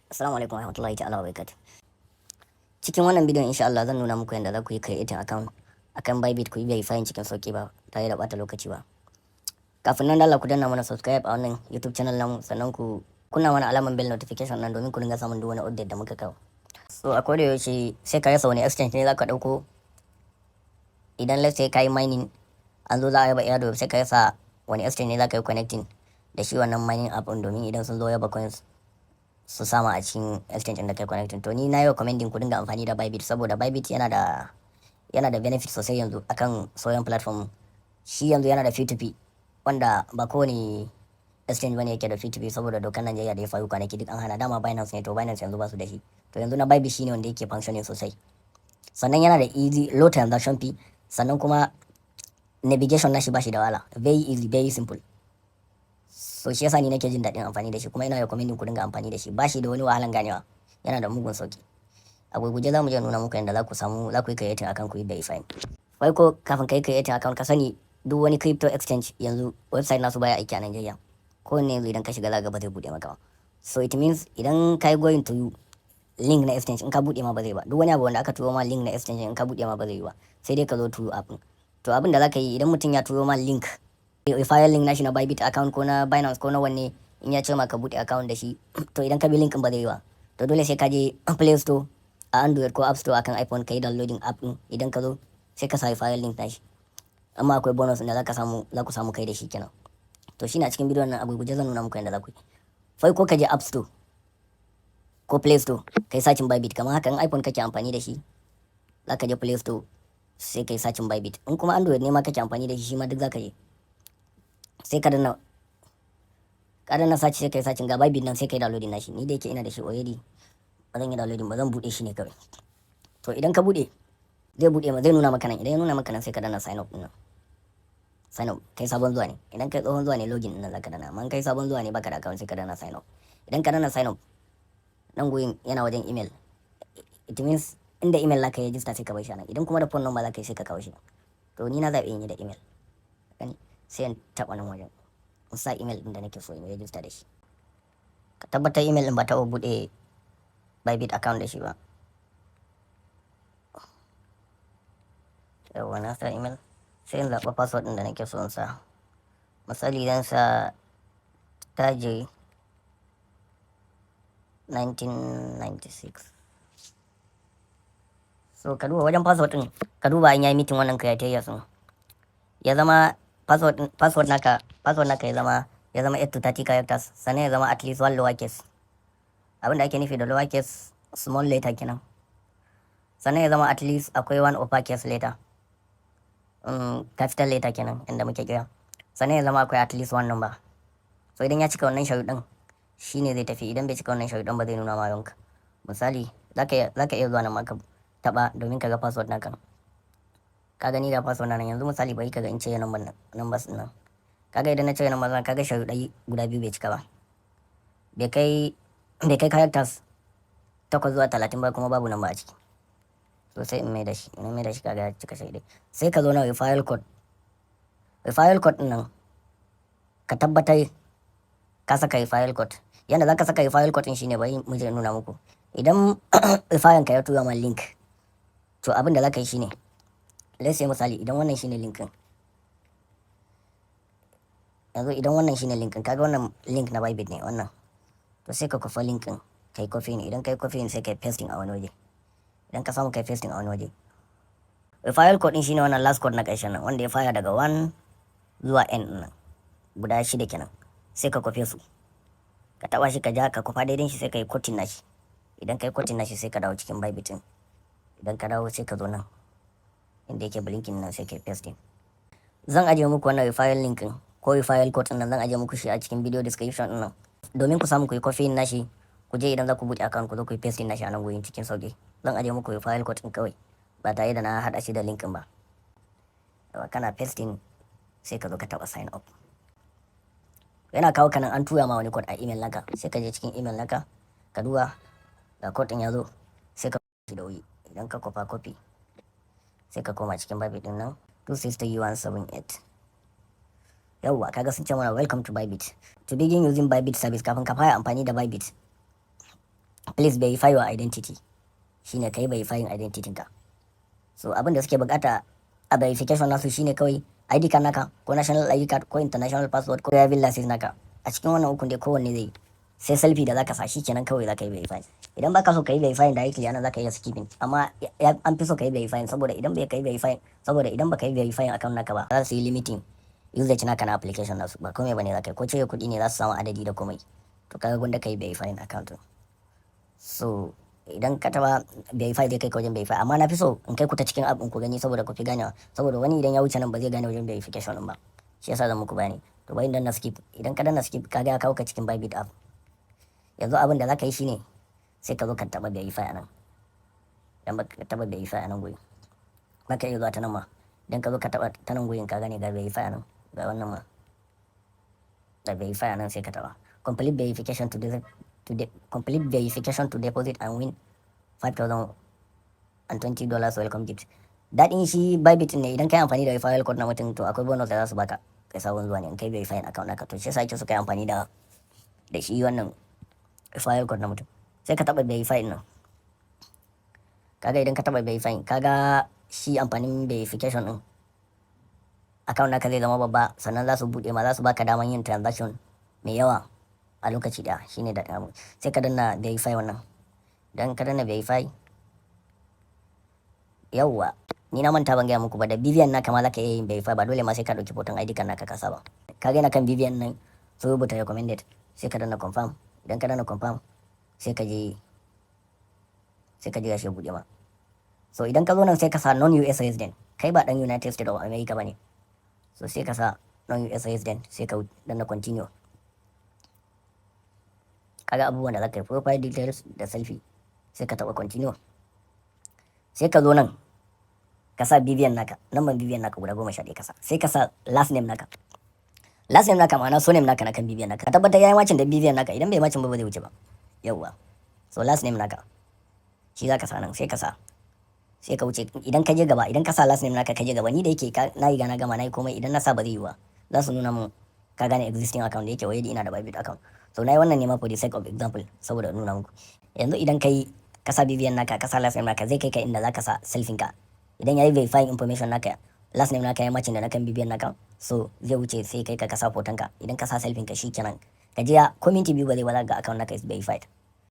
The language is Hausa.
Assalamu alaikum warahmatullahi ta'ala wabarakatuh. Cikin wannan bidiyon insha Allah zan nuna muku yadda za ku yi creating account akan Bybit, ku yi verifying cikin sauki ba tare da bata lokaci ba. Kafin nan Allah ku danna mana subscribe a wannan YouTube channel namu, sannan ku kunna mana alaman bell notification nan domin ku dinga samun duk wani update da muka kawo. So a koda yaushe sai ka rasa wani exchange ne za ka dauko. Idan let's say ka yi mining an zo za a yaba Airdrop, sai ka rasa wani exchange ne za ka yi connecting da shi wannan mining app din, domin idan sun zo yaba coins su sama a cikin exchange da kai connecting. To ni na yi recommending ku dinga amfani da Bybit, saboda Bybit yana da benefit sosai yanzu akan sauran platform. Shi yanzu yana da p2p, wanda ba kowane exchange bane yake da p2p, saboda dokar Najeriya da ya faru kwanaki duk an hana. Dama Binance ne, to Binance yanzu ba su da shi. To yanzu na Bybit shine wanda yake functioning sosai. Sannan yana da easy low transaction fee, sannan kuma navigation nashi ba shi da wahala, very easy, very simple. So shi yasa ni nake jin daɗin amfani da shi, kuma ina recommending ku dinga amfani da shi. Ba shi da wani wahalan ganewa, yana da mugun sauki. A gurguje za mu je nuna muku yadda za ku yi creating account, ku yi verifying. Farko kafin ka yi creating account, ka sani duk wani crypto exchange yanzu website nasu baya aiki a Najeriya. Kowanne yanzu idan ka shiga za ka ba zai buɗe maka ba. So it means idan ka yi going to link na exchange, in ka buɗe ma ba zai ba. Duk wani abu wanda aka turo ma link na exchange, in ka buɗe ma ba zai yi ba, sai dai ka zo to app. To abin da za ka yi, idan mutum ya turo ma link, referral link nashi na Bybit account ko na Binance ko na wanne, in ya ce ma ka buɗe account da shi, to idan ka bi link ba zai yi ba. To dole sai ka je Play Store a Android ko App Store akan iPhone, ka yi downloading app din. Idan ka zo sai ka sa referral link nashi, amma akwai bonus da za ku samu kai da shi kenan. To shine a cikin bidiyon nan a gurguje zan nuna muku yadda za ku yi. Farko ka je App Store ko Play Store, kai sacin Bybit. Kamar haka in iPhone kake amfani da shi, za ka je Play Store sai kai sacin Bybit. In kuma Android ne ma kake amfani da shi, shi ma duk za ka je sai ka danna sace, sai kai sacin ga Bybit nan, sai kai downloading nashi. Ni da yake ina da shi already, ba zan yi downloading ba, zan bude shi ne kawai. To idan ka bude, zai nuna maka nan. Idan ya nuna maka nan sai ka danna sign up din nan. Sign up, kai sabon zuwa ne. Idan kai tsohon zuwa ne, login din nan zaka danna. Amma kai sabon zuwa ne baka da account, sai ka danna sign up. Idan ka danna sign up, nan gurin yana wajen email. It means inda email zaka yi register sai ka bar shi nan. Idan kuma da phone number zaka yi sai ka kawo shi. To ni na zaɓi in yi da email. Sai in taɓa nan wajen in sa email ɗin da nake so in register da shi. Ka tabbatar email ɗin ba taɓa buɗe Bybit account da shi ba. Yawwa, na sa email, sai in zaɓa password ɗin da nake so in sa. Misali zan sa taje 1996. So ka duba wajen password ɗin, ka duba in yayi meeting wannan criteria sun. Ya zama password naka ya zama 8 to 30 characters, sannan ya zama at least one lowercase. Abinda ake nufi da lowercase, small letter kenan. Sannan ya zama at least akwai one uppercase letter, capital letter kenan inda muke kira. Sannan ya zama akwai at least one number. So idan ya cika wannan sharuɗin shine zai tafi. Idan bai cika wannan sharuɗin ba zai nuna ma yanka. Misali zaka iya zuwa nan ma ka taɓa domin ka ga password naka. Ka gani da password nan yanzu. Misali bari kaga in cire numbers din nan. Kaga idan na cire numbers nan, kaga sharuɗai guda biyu bai cika ba. Bai kai characters 8 zuwa 30 ba, kuma babu number a ciki. So sai in mai da shi, kaga ya cika sharuɗai. Sai ka zo na referral code. Referral code din nan ka tabbatar ka saka referral code. Yanda zaka saka referral code din shine, bari mu je nuna muku. Idan referral ka ya tura ma link, to abin da zaka yi shine, let's say misali idan wannan shine linkin, yanzu idan wannan shine linkin, kaga wannan link na Bybit ne wannan, to sai ka kofa linkin, kai copy ne. Idan kai copy ne sai kai pasting a wani waje. Idan ka samu kai pasting a wani waje, referral code din shine wannan last code na ƙarshen nan, wanda ya fara daga 1 zuwa n nan, guda 6 kenan. Sai ka kofe su, ka taba shi, ka ja, ka kofa daidai shi, sai kai copy nashi. Idan kai copy nashi sai ka dawo cikin Bybit din. Idan ka dawo sai ka zo nan inda yake blinking nan, sai kai pasting. Zan ajiye muku wannan referral link ko referral code nan, zan ajiye muku shi a cikin video description din nan, domin ku samu ku yi copy nashi. Ku je idan za ku buɗe account, ku zo ku yi pasting nashi a nan gurin cikin sauki. Zan ajiye muku referral code din kawai, ba tare da na haɗa shi da linkin ba. Kana pasting sai ka zo ka taɓa sign up. Yana kawo kanan an tura ma wani code a email naka, sai ka je cikin email naka ka duba ga code din ya zo, sai ka shi da wuri. Idan ka kofa copy, sai ka koma cikin Bybit din nan 263178. Yawwa, kaga sun ce mana welcome to Bybit. To begin using Bybit service, kafin ka fara amfani da Bybit, please verify your identity, shine kai verifying identity ka. So abin da suke bukata a verification nasu shine kawai ID card naka, ko national ID card, ko international passport, ko driving license naka. A cikin wannan ukun dai kowanne zai yi. Sai selfie da zaka sa shi kenan kawai zaka yi verify. Idan baka so ka yi verify directly anan zaka iya skipping, amma an fi so ka yi verify saboda idan baka yi verify account naka ba za su yi limiting usage naka na application nasu. Ba komai bane zaka yi, ko cire kuɗi ne za su samu adadi da komai. To kaga gwanda ka yi verify account. So idan ka taba verify zai kai ka wajen verify, amma na fi so in kai ku ta cikin app in ku gani saboda ku fi ganewa, saboda wani idan ya wuce nan ba zai gane wajen verification din ba. Shi yasa zan muku bayani. To bayan danna skip, idan ka danna skip kaga ya kawo ka cikin Bybit app. Yanzu abin da zaka yi shine sai ka zo ka taba verify anan. Idan baka taba verify anan gurin, baka iya zuwa ta nan ma. Idan ka zo ka taba ta nan gurin ka gane ga verify anan, ga wannan ma. Da verify anan sai ka taba complete verification complete verification to deposit and win $5,020 welcome gift. Daɗin shi Bybit ne idan kai amfani da referral code na mutum to akwai bonus da za su baka kai sabon zuwa ne in kai verify account naka. To shi yasa ake so kai amfani da shi wannan referral code na mutum. Sai ka taɓa verify nan. Kaga idan ka taɓa verify kaga shi amfanin verification din account naka zai zama babba, sannan za su buɗe ma, za su baka daman yin transaction mai yawa a lokaci ɗaya, shine da abu. Sai ka danna verify wannan. Dan ka danna verify, yawwa ni na manta ban gaya muku ba, da BVN naka ma zaka iya yin verify, ba dole ma sai ka ɗauki hoton ID card naka ka sa ba. Ka ga yana kan BVN nan so rubuta recommended, sai ka danna confirm. Idan ka danna confirm sai ka je shi buɗe ma. So idan ka zo nan sai ka sa non US resident, kai ba dan United States of America bane. So sai ka sa non US resident, sai ka danna continue. Kaga abubuwan da zaka yi, profile details da selfie, sai ka taba continue. Sai ka zo nan ka sa BVN naka, number BVN naka guda 11 ka sa. Sai ka sa last name naka. Last name naka ma'ana surname naka na kan BVN naka. Ka tabbatar yayi matching da BVN naka, idan bai matching ba zai wuce ba. Yawwa. So last name naka shi zaka sa nan, sai ka sa. Sai ka wuce, idan ka je gaba, idan ka sa last name naka ka je gaba, ni da yake na riga na gama na yi komai, idan na sa ba zai yi ba. Za su nuna mun ka gane existing account da yake already ina da Bybit account. So na yi wannan ne ma for the sake of example, saboda nuna muku. Yanzu idan kai ka sa BVN naka, ka sa last name naka, zai kai ka inda zaka sa selfie ka. Idan yayi verifying information naka, last name naka ya matching da na kan BVN naka, so zai wuce sai kai ka sa hoton ka. Idan ka sa selfie ka shikenan. Ka je ko minti biyu ba zai ba ga account naka is verified.